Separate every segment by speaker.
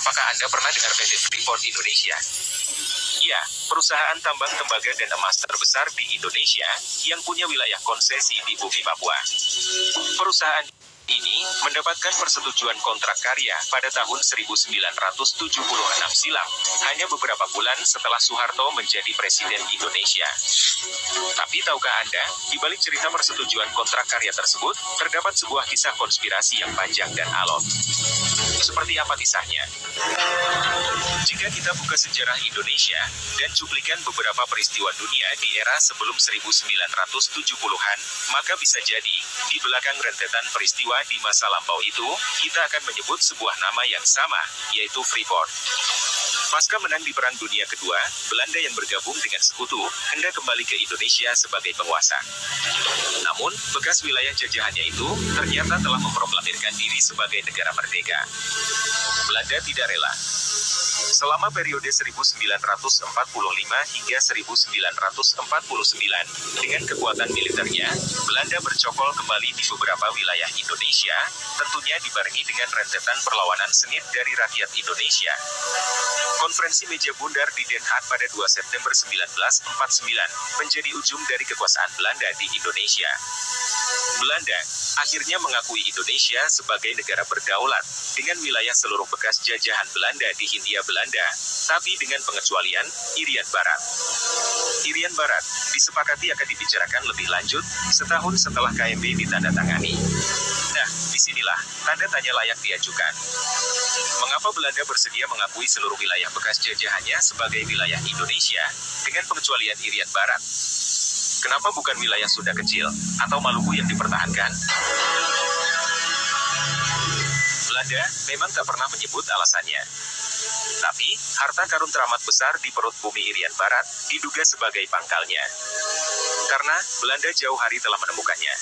Speaker 1: Apakah Anda pernah dengar PT Freeport Indonesia? Ya, perusahaan tambang tembaga dan emas terbesar di Indonesia, yang punya wilayah konsesi di bumi Papua. Perusahaan ini mendapatkan persetujuan kontrak karya pada tahun 1976 silam, hanya beberapa bulan setelah Soeharto menjadi Presiden Indonesia. Tapi tahukah Anda, di balik cerita persetujuan kontrak karya tersebut, terdapat sebuah kisah konspirasi yang panjang dan alot. Seperti apa kisahnya? Jika kita buka sejarah Indonesia, dan cuplikan beberapa peristiwa dunia di era sebelum 1970-an, maka bisa jadi, di belakang rentetan peristiwa di masa lampau itu, kita akan menyebut sebuah nama yang sama, yaitu Freeport. Pasca menang di Perang Dunia Kedua, Belanda yang bergabung dengan sekutu, hendak kembali ke Indonesia sebagai penguasa. Namun, bekas wilayah jajahannya itu, ternyata telah memproklamirkan diri sebagai negara merdeka. Belanda tidak rela. Selama periode 1945 hingga 1949, dengan kekuatan militernya, Belanda bercokol kembali di beberapa wilayah Indonesia, tentunya dibarengi dengan rentetan perlawanan sengit dari rakyat Indonesia. Konferensi Meja Bundar di Den Haag pada 2 September 1949 menjadi ujung dari kekuasaan Belanda di Indonesia. Belanda akhirnya mengakui Indonesia sebagai negara berdaulat, dengan wilayah seluruh bekas jajahan Belanda di Hindia Belanda, tapi dengan pengecualian Irian Barat. Irian Barat disepakati akan dibicarakan lebih lanjut setahun setelah KMB ditandatangani. Nah, disinilah tanda tanya layak diajukan. Mengapa Belanda bersedia mengakui seluruh wilayah bekas jajahannya sebagai wilayah Indonesia, dengan pengecualian Irian Barat? Kenapa bukan wilayah Sunda kecil, atau Maluku yang dipertahankan? Belanda memang tak pernah menyebut alasannya. Tapi, harta karun teramat besar di perut bumi Irian Barat diduga sebagai pangkalnya. Karena, Belanda jauh hari telah menemukannya.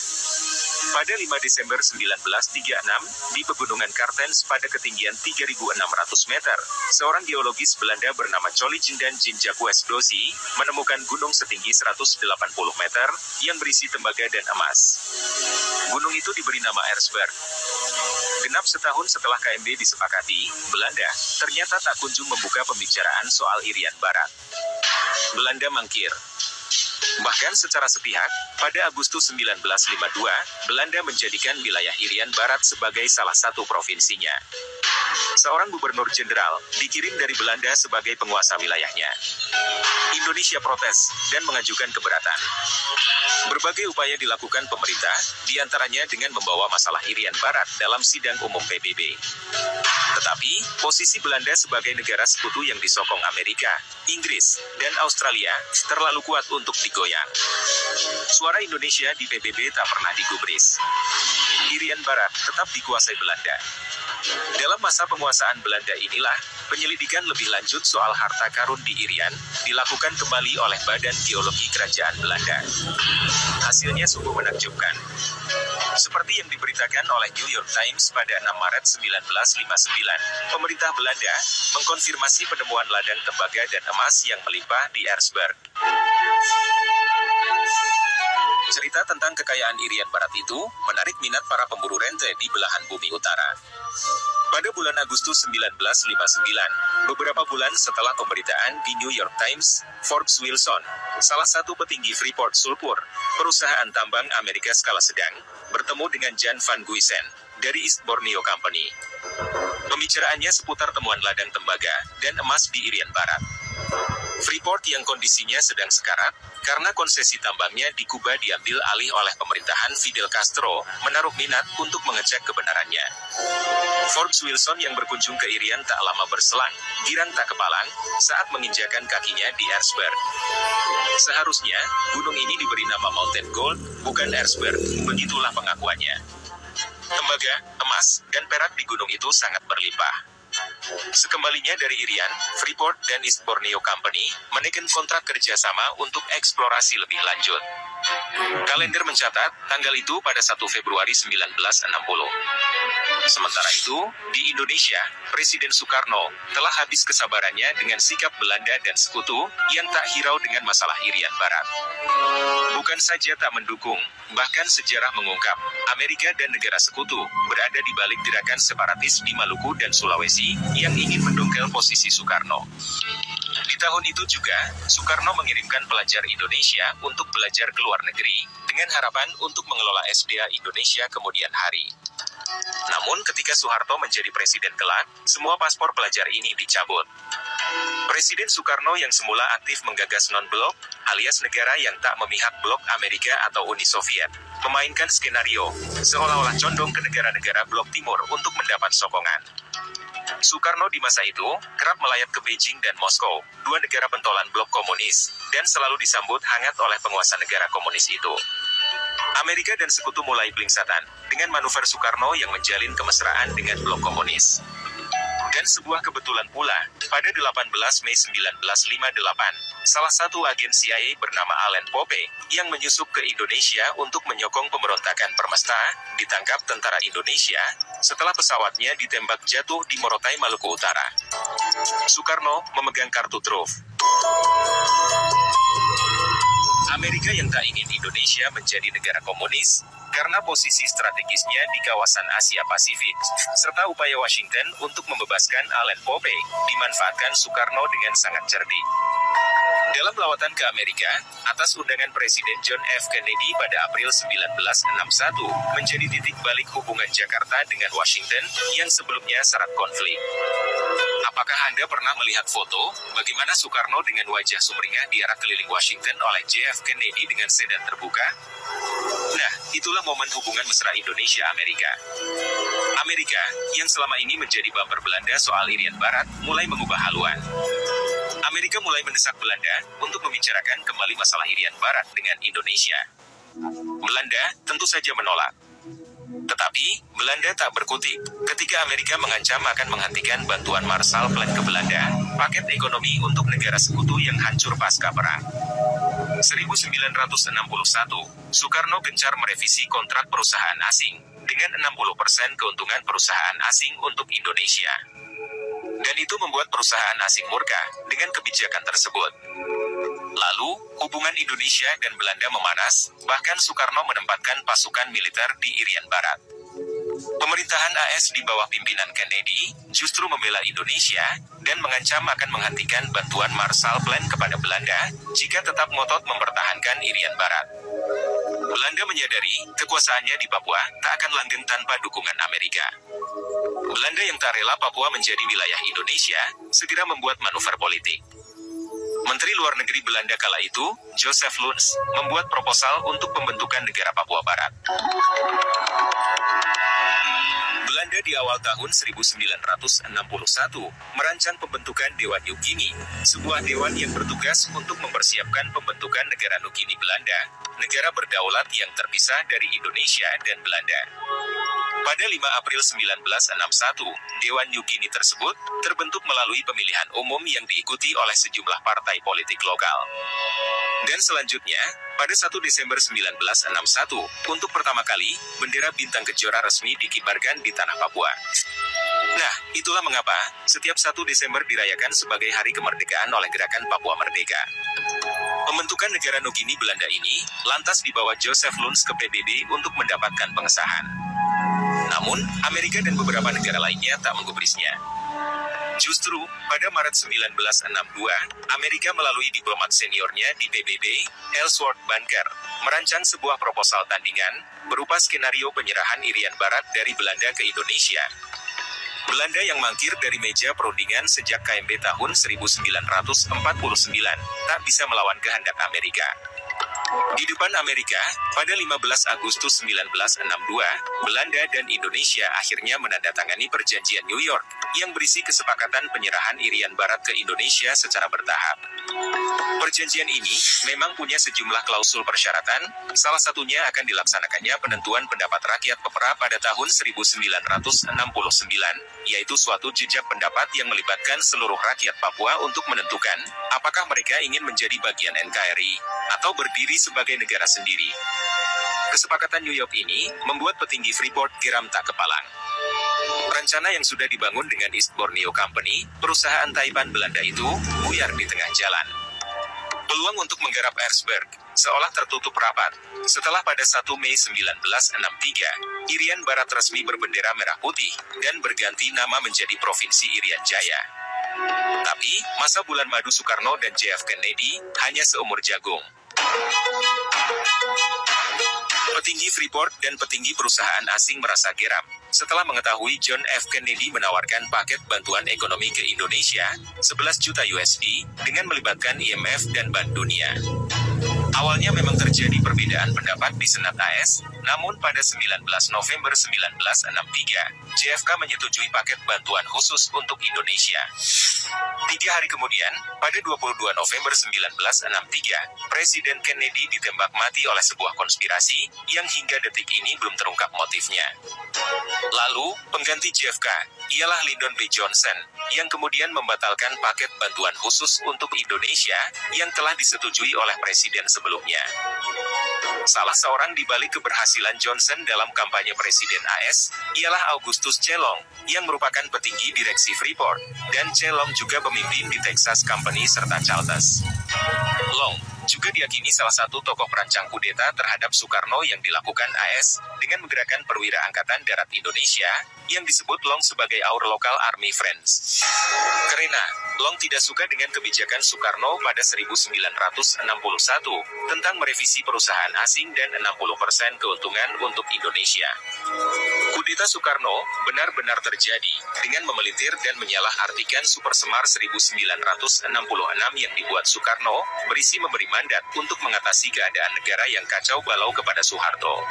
Speaker 1: Pada 5 Desember 1936, di Pegunungan Kartens pada ketinggian 3.600 meter, seorang geologis Belanda bernama Collegen dan Jean-Jacques Dozy menemukan gunung setinggi 180 meter yang berisi tembaga dan emas. Gunung itu diberi nama Erzberg. Genap setahun setelah KMB disepakati, Belanda ternyata tak kunjung membuka pembicaraan soal Irian Barat. Belanda mangkir. Bahkan secara sepihak, pada Agustus 1952, Belanda menjadikan wilayah Irian Barat sebagai salah satu provinsinya. Seorang gubernur jenderal dikirim dari Belanda sebagai penguasa wilayahnya. Indonesia protes dan mengajukan keberatan. Berbagai upaya dilakukan pemerintah, diantaranya dengan membawa masalah Irian Barat dalam sidang umum PBB. Tetapi, posisi Belanda sebagai negara sekutu yang disokong Amerika, Inggris, dan Australia terlalu kuat untuk digoyang. Suara Indonesia di PBB tak pernah digubris. Irian Barat tetap dikuasai Belanda. Dalam masa penguasaan Belanda inilah, penyelidikan lebih lanjut soal harta karun di Irian dilakukan kembali oleh Badan Geologi Kerajaan Belanda. Hasilnya sungguh menakjubkan. Seperti yang diberitakan oleh New York Times pada 6 Maret 1959, pemerintah Belanda mengkonfirmasi penemuan ladang tembaga dan emas yang melimpah di Erzberg. Cerita tentang kekayaan Irian Barat itu menarik minat para pemburu rente di belahan bumi utara. Pada bulan Agustus 1959, beberapa bulan setelah pemberitaan di New York Times, Forbes Wilson, salah satu petinggi Freeport Sulphur, perusahaan tambang Amerika skala sedang, bertemu dengan Jan van Guysen dari East Borneo Company. Pembicaraannya seputar temuan ladang tembaga dan emas di Irian Barat. Freeport yang kondisinya sedang sekarat, karena konsesi tambangnya di Kuba diambil alih oleh pemerintahan Fidel Castro, menaruh minat untuk mengecek kebenarannya. Forbes Wilson yang berkunjung ke Irian tak lama berselang, girang tak kepalang, saat menginjakan kakinya di Erzberg. Seharusnya, gunung ini diberi nama Mountain Gold, bukan Erzberg, begitulah pengakuannya. Tembaga, emas, dan perak di gunung itu sangat berlimpah. Sekembalinya dari Irian, Freeport dan East Borneo Company menekan kontrak kerjasama untuk eksplorasi lebih lanjut. Kalender mencatat, tanggal itu pada 1 Februari 1960. Sementara itu, di Indonesia, Presiden Soekarno telah habis kesabarannya dengan sikap Belanda dan sekutu yang tak hirau dengan masalah Irian Barat. Bukan saja tak mendukung, bahkan sejarah mengungkap, Amerika dan negara sekutu berada di balik gerakan separatis di Maluku dan Sulawesi yang ingin mendongkel posisi Soekarno. Di tahun itu juga, Soekarno mengirimkan pelajar Indonesia untuk belajar ke luar negeri, dengan harapan untuk mengelola SDA Indonesia kemudian hari. Namun ketika Soeharto menjadi presiden kelak, semua paspor pelajar ini dicabut. Presiden Soekarno yang semula aktif menggagas non-blok, alias negara yang tak memihak blok Amerika atau Uni Soviet, memainkan skenario, seolah-olah condong ke negara-negara blok timur untuk mendapat sokongan. Soekarno di masa itu, kerap melayat ke Beijing dan Moskow, dua negara pentolan blok komunis, dan selalu disambut hangat oleh penguasa negara komunis itu. Amerika dan sekutu mulai blingsatan, dengan manuver Soekarno yang menjalin kemesraan dengan blok komunis. Dan sebuah kebetulan pula, pada 18 Mei 1958, salah satu agen CIA bernama Allen Pope, yang menyusup ke Indonesia untuk menyokong pemberontakan Permesta, ditangkap tentara Indonesia, setelah pesawatnya ditembak jatuh di Morotai, Maluku Utara. Soekarno memegang kartu truf. Amerika yang tak ingin Indonesia menjadi negara komunis, karena posisi strategisnya di kawasan Asia Pasifik, serta upaya Washington untuk membebaskan Allen Pope, dimanfaatkan Soekarno dengan sangat cerdik. Dalam lawatan ke Amerika, atas undangan Presiden John F. Kennedy pada April 1961, menjadi titik balik hubungan Jakarta dengan Washington, yang sebelumnya syarat konflik. Apakah Anda pernah melihat foto, bagaimana Soekarno dengan wajah sumringah diarak keliling Washington oleh JF Kennedy dengan sedan terbuka? Nah, itulah momen hubungan mesra Indonesia-Amerika. Amerika, yang selama ini menjadi bumper Belanda soal Irian Barat, mulai mengubah haluan. Amerika mulai mendesak Belanda untuk membicarakan kembali masalah Irian Barat dengan Indonesia. Belanda tentu saja menolak. Tetapi, Belanda tak berkutik ketika Amerika mengancam akan menghentikan bantuan Marshall Plan ke Belanda, paket ekonomi untuk negara sekutu yang hancur pasca perang. 1961, Soekarno gencar merevisi kontrak perusahaan asing, dengan 60% keuntungan perusahaan asing untuk Indonesia. Dan itu membuat perusahaan asing murka dengan kebijakan tersebut. Lalu, hubungan Indonesia dan Belanda memanas, bahkan Soekarno menempatkan pasukan militer di Irian Barat. Pemerintahan AS di bawah pimpinan Kennedy justru membela Indonesia dan mengancam akan menghentikan bantuan Marshall Plan kepada Belanda jika tetap ngotot mempertahankan Irian Barat. Belanda menyadari kekuasaannya di Papua tak akan langgeng tanpa dukungan Amerika. Belanda yang tak rela Papua menjadi wilayah Indonesia segera membuat manuver politik. Menteri Luar Negeri Belanda kala itu, Joseph Luns, membuat proposal untuk pembentukan negara Papua Barat. Belanda di awal tahun 1961 merancang pembentukan Dewan Nugini, sebuah dewan yang bertugas untuk mempersiapkan pembentukan negara Nugini Belanda, negara berdaulat yang terpisah dari Indonesia dan Belanda. Pada 5 April 1961, Dewan Nugini tersebut terbentuk melalui pemilihan umum yang diikuti oleh sejumlah partai politik lokal. Dan selanjutnya, pada 1 Desember 1961, untuk pertama kali, bendera bintang kejora resmi dikibarkan di tanah Papua. Nah, itulah mengapa setiap 1 Desember dirayakan sebagai hari kemerdekaan oleh Gerakan Papua Merdeka. Pembentukan negara Nugini Belanda ini lantas dibawa Joseph Luns ke PBB untuk mendapatkan pengesahan. Namun, Amerika dan beberapa negara lainnya tak menggubrisnya. Justru, pada Maret 1962, Amerika melalui diplomat seniornya di PBB, Ellsworth Bunker, merancang sebuah proposal tandingan, berupa skenario penyerahan Irian Barat dari Belanda ke Indonesia. Belanda yang mangkir dari meja perundingan sejak KMB tahun 1949, tak bisa melawan kehendak Amerika. Di depan Amerika, pada 15 Agustus 1962, Belanda dan Indonesia akhirnya menandatangani perjanjian New York, yang berisi kesepakatan penyerahan Irian Barat ke Indonesia secara bertahap. Perjanjian ini memang punya sejumlah klausul persyaratan, salah satunya akan dilaksanakannya penentuan pendapat rakyat PEPRA pada tahun 1969, yaitu suatu jejak pendapat yang melibatkan seluruh rakyat Papua untuk menentukan apakah mereka ingin menjadi bagian NKRI atau berdiri sebagai negara sendiri. Kesepakatan New York ini membuat petinggi Freeport geram tak kepalang. Rencana yang sudah dibangun dengan East Borneo Company, perusahaan Taipan Belanda itu, buyar di tengah jalan. Peluang untuk menggarap Erzberg seolah tertutup rapat. Setelah pada 1 Mei 1963, Irian Barat resmi berbendera merah putih dan berganti nama menjadi Provinsi Irian Jaya. Tapi, masa bulan madu Soekarno dan JF Kennedy hanya seumur jagung. Petinggi Freeport dan petinggi perusahaan asing merasa geram setelah mengetahui John F. Kennedy menawarkan paket bantuan ekonomi ke Indonesia, 11 juta USD, dengan melibatkan IMF dan Bank Dunia. Awalnya memang terjadi perbedaan pendapat di Senat AS, namun pada 19 November 1963, JFK menyetujui paket bantuan khusus untuk Indonesia. 3 hari kemudian, pada 22 November 1963, Presiden Kennedy ditembak mati oleh sebuah konspirasi, yang hingga detik ini belum terungkap motifnya. Lalu, pengganti JFK, ialah Lyndon B. Johnson, yang kemudian membatalkan paket bantuan khusus untuk Indonesia, yang telah disetujui oleh Presiden sebelumnya. Salah seorang di balik keberhasilan Johnson dalam kampanye Presiden AS, ialah Augustus Chelong, yang merupakan petinggi direksi Freeport, dan Chelong juga pemimpin di Texas Company serta Chalters. Long juga diakini salah satu tokoh perancang kudeta terhadap Soekarno yang dilakukan AS, dengan menggerakkan perwira Angkatan Darat Indonesia, yang disebut Long sebagai Our Local Army Friends. Karena Long tidak suka dengan kebijakan Soekarno pada 1961, tentang merevisi perusahaan asing dan 60% keuntungan untuk Indonesia. Kudeta Soekarno benar-benar terjadi, dengan memelintir dan menyalahartikan Super Semar 1966 yang dibuat Soekarno, berisi memberi mandat untuk mengatasi keadaan negara yang kacau balau kepada Soeharto.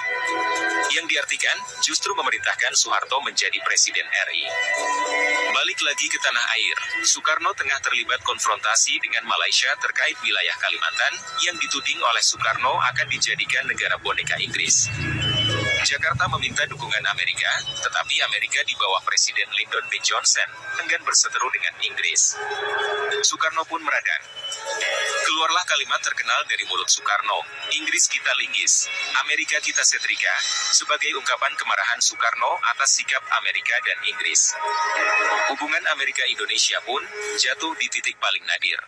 Speaker 1: Yang diartikan, justru memerintahkan Soeharto menjadi Presiden RI. Balik lagi ke tanah air, Soekarno tengah terlibat konfrontasi dengan Malaysia terkait wilayah Kalimantan, yang dituding oleh Soekarno akan dijadikan negara boneka Inggris. Jakarta meminta dukungan Amerika, tetapi Amerika di bawah Presiden Lyndon B. Johnson enggan berseteru dengan Inggris. Soekarno pun meradang. Keluarlah kalimat terkenal dari mulut Soekarno, "Inggris kita linggis, Amerika kita setrika," sebagai ungkapan kemarahan Soekarno atas sikap Amerika dan Inggris. Hubungan Amerika-Indonesia pun jatuh di titik paling nadir.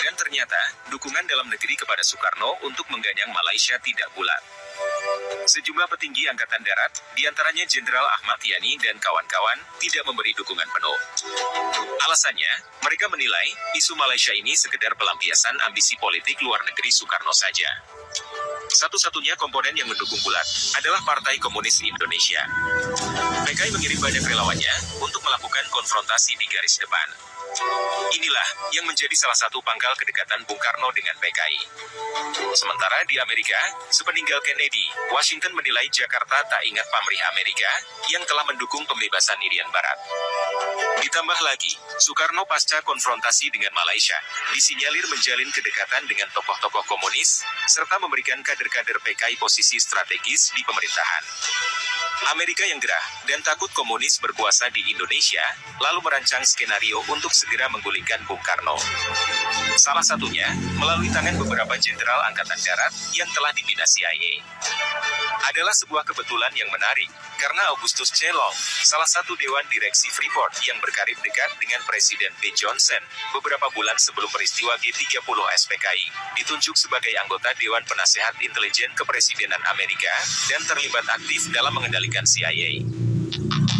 Speaker 1: Dan ternyata, dukungan dalam negeri kepada Soekarno untuk mengganyang Malaysia tidak bulat. Sejumlah petinggi Angkatan Darat, diantaranya Jenderal Ahmad Yani dan kawan-kawan, tidak memberi dukungan penuh. Alasannya, mereka menilai, isu Malaysia ini sekedar pelampiasan ambisi politik luar negeri Soekarno saja. Satu-satunya komponen yang mendukung bulat, adalah Partai Komunis Indonesia. PKI mengirim banyak relawannya, untuk melakukan konfrontasi di garis depan. Inilah, yang menjadi salah satu pangkal kedekatan Bung Karno dengan PKI. Sementara di Amerika, sepeninggal Kennedy, Washington menilai Jakarta tak ingat pamrih Amerika, yang telah mendukung pembebasan Irian Barat. Ditambah lagi, Soekarno pasca konfrontasi dengan Malaysia, disinyalir menjalin kedekatan dengan tokoh-tokoh komunis, serta memberikan kader-kader PKI posisi strategis di pemerintahan. Amerika yang gerah, dan takut komunis berkuasa di Indonesia, lalu merancang skenario untuk segera menggulingkan Bung Karno. Salah satunya, melalui tangan beberapa jenderal Angkatan Darat, yang telah dibina CIA. Adalah sebuah kebetulan yang menarik, karena Augustus Chelong, salah satu dewan direksi Freeport yang berkarib dekat dengan Presiden B. Johnson, beberapa bulan sebelum peristiwa G30 SPKI, ditunjuk sebagai anggota Dewan Penasehat Intelijen Kepresidenan Amerika, dan terlibat aktif dalam mengendalikan CIA.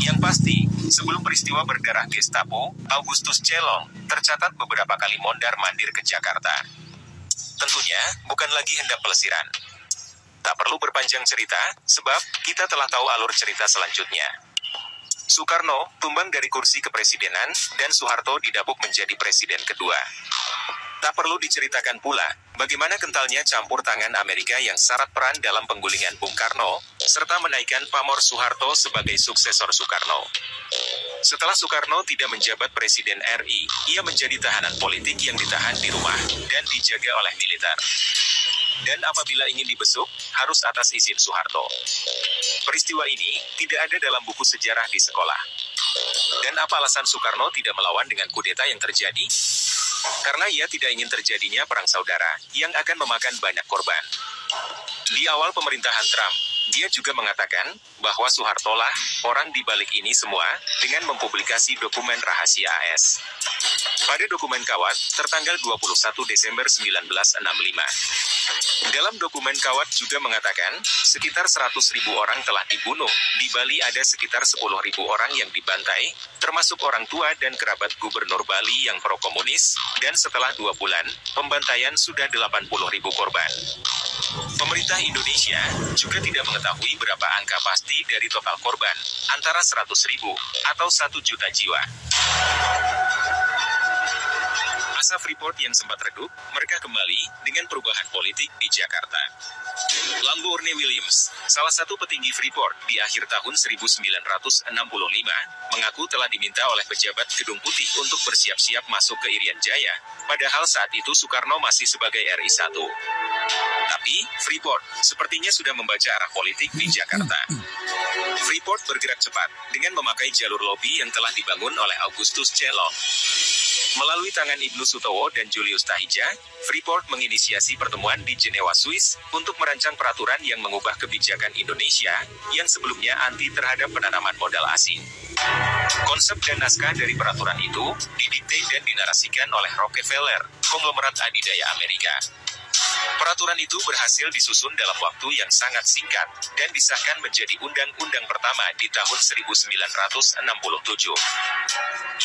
Speaker 1: Yang pasti, sebelum peristiwa berdarah Gestapo, Augustus Chelong tercatat beberapa kali mondar-mandir ke Jakarta. Tentunya, bukan lagi hendak pelesiran. Tak perlu berpanjang cerita, sebab kita telah tahu alur cerita selanjutnya. Soekarno tumbang dari kursi kepresidenan, dan Soeharto didapuk menjadi presiden kedua. Tak perlu diceritakan pula, bagaimana kentalnya campur tangan Amerika yang syarat peran dalam penggulingan Bung Karno, serta menaikkan pamor Soeharto sebagai suksesor Soekarno. Setelah Soekarno tidak menjabat Presiden RI, ia menjadi tahanan politik yang ditahan di rumah, dan dijaga oleh militer. Dan apabila ingin dibesuk, harus atas izin Soeharto. Peristiwa ini tidak ada dalam buku sejarah di sekolah. Dan apa alasan Soekarno tidak melawan dengan kudeta yang terjadi? Karena ia tidak ingin terjadinya perang saudara, yang akan memakan banyak korban. Di awal pemerintahan Trump, Dia juga mengatakan bahwa Soeharto lah orang di balik ini semua dengan mempublikasi dokumen rahasia AS. Pada dokumen Kawat, tertanggal 21 Desember 1965. Dalam dokumen Kawat juga mengatakan, sekitar 100.000 orang telah dibunuh. Di Bali ada sekitar 10.000 orang yang dibantai, termasuk orang tua dan kerabat Gubernur Bali yang pro-komunis, dan setelah 2 bulan, pembantaian sudah 80.000 korban. Pemerintah Indonesia juga tidak mengetahui berapa angka pasti dari total korban, antara 100.000 atau 1 juta jiwa. Asa Freeport yang sempat redup, mereka kembali dengan perubahan politik di Jakarta. Lamborghini Williams, salah satu petinggi Freeport di akhir tahun 1965, mengaku telah diminta oleh pejabat Gedung Putih untuk bersiap-siap masuk ke Irian Jaya, padahal saat itu Soekarno masih sebagai RI 1. Tapi, Freeport sepertinya sudah membaca arah politik di Jakarta. Freeport bergerak cepat dengan memakai jalur lobi yang telah dibangun oleh Augustus Celok. Melalui tangan Ibnu Sutowo dan Julius Tahija, Freeport menginisiasi pertemuan di Jenewa, Swiss, untuk merancang peraturan yang mengubah kebijakan Indonesia, yang sebelumnya anti terhadap penanaman modal asing. Konsep dan naskah dari peraturan itu, didikte dan dinarasikan oleh Rockefeller, konglomerat adidaya Amerika. Peraturan itu berhasil disusun dalam waktu yang sangat singkat, dan disahkan menjadi undang-undang pertama di tahun 1967.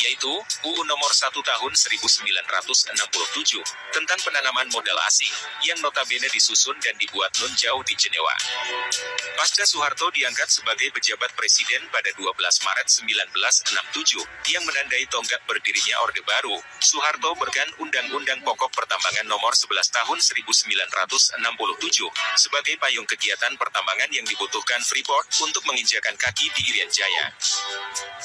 Speaker 1: Yaitu, UU Nomor 1 Tahun 1967, tentang penanaman modal asing, yang notabene disusun dan dibuat nun jauh di Jenewa. Pasca Soeharto diangkat sebagai pejabat presiden pada 12 Maret 1967, yang menandai tonggak berdirinya Orde Baru, Soeharto berkan Undang-Undang Pokok Pertambangan Nomor 11 Tahun 1967, sebagai payung kegiatan pertambangan yang dibutuhkan Freeport untuk menginjakan kaki di Irian Jaya.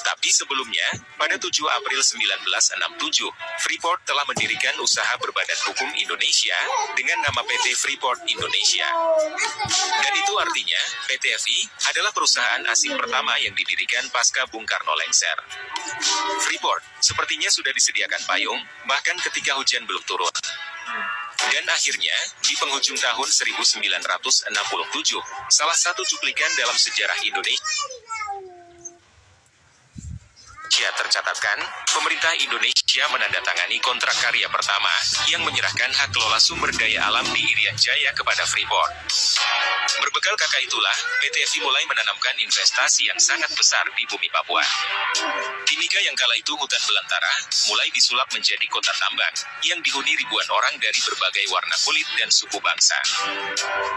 Speaker 1: Tapi sebelumnya, pada 7 April 1967, Freeport telah mendirikan usaha berbadan hukum Indonesia dengan nama PT Freeport Indonesia. Dan itu artinya, PT FI adalah perusahaan asing pertama yang didirikan pasca Bung Karno lengser. Freeport sepertinya sudah disediakan payung, bahkan ketika hujan belum turun. Dan akhirnya, di penghujung tahun 1967, salah satu cuplikan dalam sejarah Indonesia tercatatkan, pemerintah Indonesia menandatangani kontrak karya pertama, yang menyerahkan hak kelola sumber daya alam di Irian Jaya kepada Freeport. Berbekal kakak itulah, PT FI mulai menanamkan investasi yang sangat besar di bumi Papua. Timika yang kala itu hutan belantara, mulai disulap menjadi kota tambang, yang dihuni ribuan orang dari berbagai warna kulit dan suku bangsa.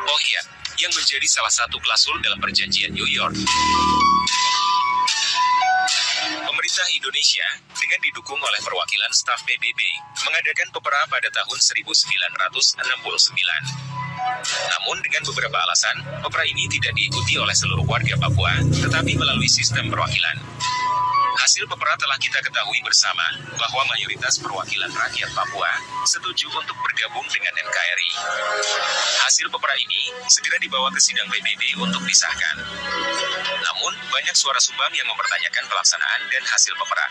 Speaker 1: Oh iya, yang menjadi salah satu klausul dalam perjanjian New York. Pemerintah Indonesia, dengan didukung oleh perwakilan staf PBB, mengadakan pepera pada tahun 1969. Namun dengan beberapa alasan, pepera ini tidak diikuti oleh seluruh warga Papua, tetapi melalui sistem perwakilan. Hasil pepera telah kita ketahui bersama, bahwa mayoritas perwakilan rakyat Papua setuju untuk bergabung dengan NKRI. Hasil pepera ini segera dibawa ke sidang PBB untuk disahkan. Namun, banyak suara sumbang yang mempertanyakan pelaksanaan dan hasil pepera.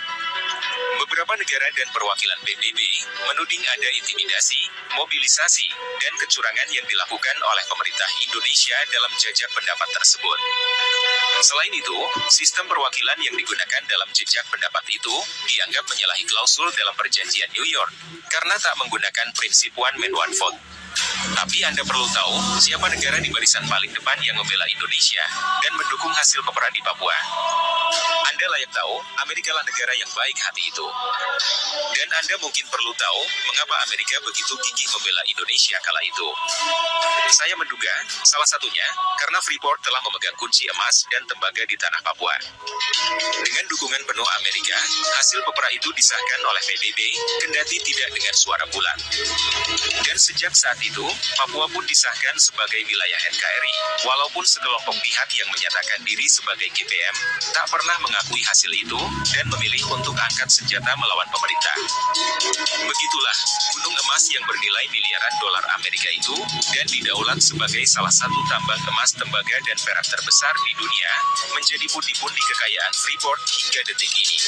Speaker 1: Beberapa negara dan perwakilan PBB menuding ada intimidasi, mobilisasi, dan kecurangan yang dilakukan oleh pemerintah Indonesia dalam jajak pendapat tersebut. Selain itu, sistem perwakilan yang digunakan dalam jejak pendapat itu dianggap menyalahi klausul dalam perjanjian New York, karena tak menggunakan prinsip one man one vote. Tapi Anda perlu tahu, siapa negara di barisan paling depan yang membela Indonesia, dan mendukung hasil pepera di Papua. Anda layak tahu, Amerika lah negara yang baik hati itu. Dan Anda mungkin perlu tahu, mengapa Amerika begitu gigih membela Indonesia kala itu. Saya menduga, salah satunya, karena Freeport telah memegang kunci emas dan tembaga di tanah Papua. Dengan dukungan penuh Amerika, hasil pepera itu disahkan oleh PBB, kendati tidak dengan suara bulat. Dan sejak saat itu, Papua pun disahkan sebagai wilayah NKRI, walaupun sekelompok pihak yang menyatakan diri sebagai GPM, tak pernah mengakui hasil itu, dan memilih untuk angkat senjata melawan pemerintah. Begitulah, gunung emas yang bernilai miliaran dolar Amerika itu, dan didaulat sebagai salah satu tambang emas, tembaga, dan perak terbesar di dunia, menjadi pundi-pundi kekayaan Freeport hingga detik ini.